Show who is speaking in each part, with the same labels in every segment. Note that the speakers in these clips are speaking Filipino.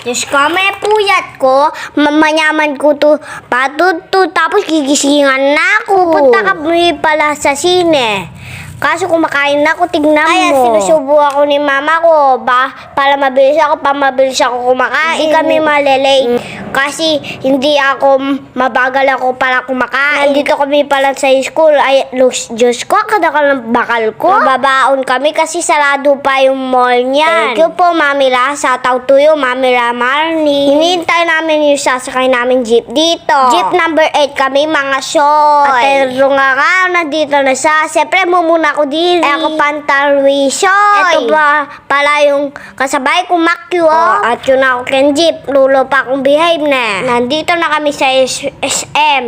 Speaker 1: Diyos ko, may puyat ko. Mayaman ko to. Patuto. Tapos gigisingan na ako. Pupunta kami pala sa sine. Kaso kumakain na ako, tignan mo. Kaya sinusubo ako ni mama ko. Para mabilis ako kumakain. Hindi kami malilate. Kasi hindi ako mabagal ako para kumakain. Dito kami pala sa school. Ay, Diyos ko, kadakal ng bakal ko. Mababaon kami kasi sarado pa yung mall niyan. Thank you po, Mami La. Shout out to you, Mami La Marnie. Hinihintay namin yung sasakay namin jeep dito. Jeep number 8 kami, mga shoy. At nga, nandito na siya. Siyempre, mumuna ako din. Ako pantarwisyoy. Ito ba pala yung kasabay ko, Makyo. At yun ako ken jeep. Lulo pa akong behave na. Nandito na kami sa SM.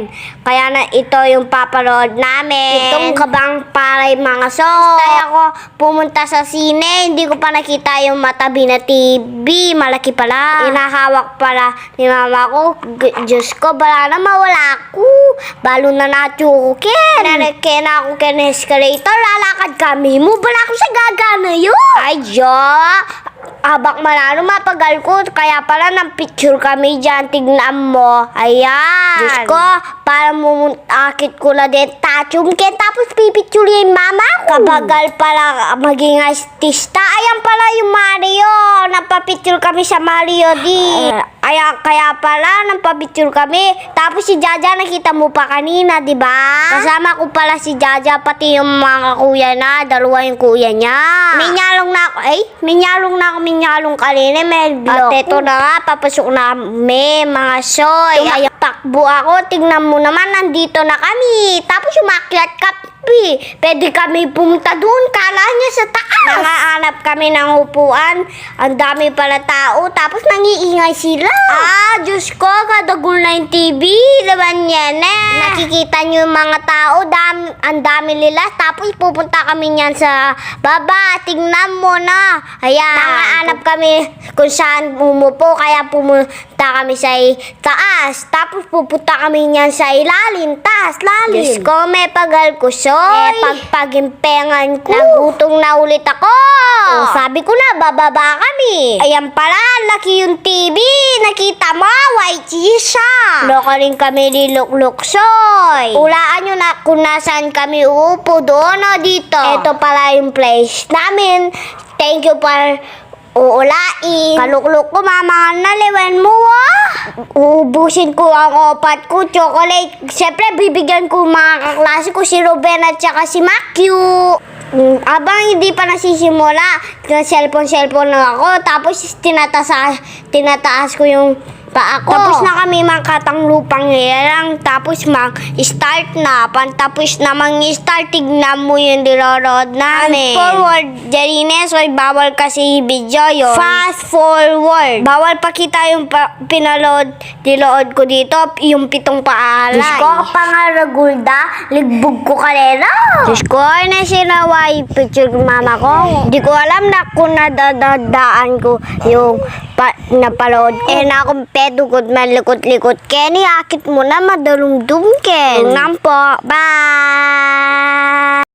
Speaker 1: Kaya na ito yung papanood namin. Itong kabang palay, mga shoy. Kaya ako pumunta sa sine. Hindi ko pa nakita yung matabi na TV. Malaki pala. Inahawak pala ni mama ko. Diyos ko, bala na mawala ako. Balo na natyukin. Nanakyan ako ken escalator. Lalakad kami mo. Bala ako sa gagana yun. Ay, abak manano mapagal ko. Kaya pala ng picture kami dyan. Tignan mo. Ayan. Diyos ko, para mumuntakit ko na din. Tatyumkin. Tapos pipicture yung mama ko. Kabagal pala maging artista. Ayan pala yung Mario. Napapicture kami sa Mario di. Kaya pala napapicture kami. Tapos si Jaja nakita mo pa kanina, di ba? Kasama ko pala si Jaja, pati yung mga kuya na. Dalawa yung kuya niya. Minyalong na ako. Minyalong kanina. May vlog. At ito na nga, papasok na kami, mga shoy. Takbo ako. Tingnan mo naman, nandito na kami. Tapos umakyat pwede kami pumunta doon. Kala niya sa taas. Nangaanap kami ng upuan. Ang dami pala tao. Tapos nangiingay sila. Diyos ko, kadagol na yung TV. Laban yan nakikita niyo yung mga tao. Ang dami nila. Tapos pupunta kami niyan sa baba. Tingnan mo na. Ayan. Nangaanap kami kung saan umupo. Kaya pumunta kami sa taas. Tapos pupunta kami niyan sa ilalim. Lalim. Diyos ko, may pagal ko pagpagimpengan ko. Nagutong na ulit ako. Sabi ko na, bababa kami. Ayan pala, laki yung TV. Nakita mo, white siya. Loko rin kami ni Lukluksoy. Ulaan nyo na kung nasaan kami uupo doon o dito. Ito pala yung place namin. Thank you for uulain. Kalukluk ko, mama, naliwan mo Uubusin ko ang opat ko, chocolate. Siyempre, bibigyan ko mga kaklase ko, si Ruben at saka si Makyu. Abang hindi pa nasisimula, cellphone na ako. Tapos tinataas ko yung paa ko. Tapos na kami mangkatang lupang lang. Tapos mag-start na. Tapos na mag-start, tignan mo yung dinorood namin. Forward, Jarines, bawal kasi video yun. Fast forward. Bawal pakita yung dilood ko dito, yung 7 paalay. Diyos ko, pangaragulda, ligbog ko kalera. Diyos ko, na sinaway picture ng mama ko. Hindi ko alam na kung nadadaan ko yung napalood. Na akong pedugod malikot-likot. Kenny, akit mo na madalumdum, Ken. Nga po. Bye!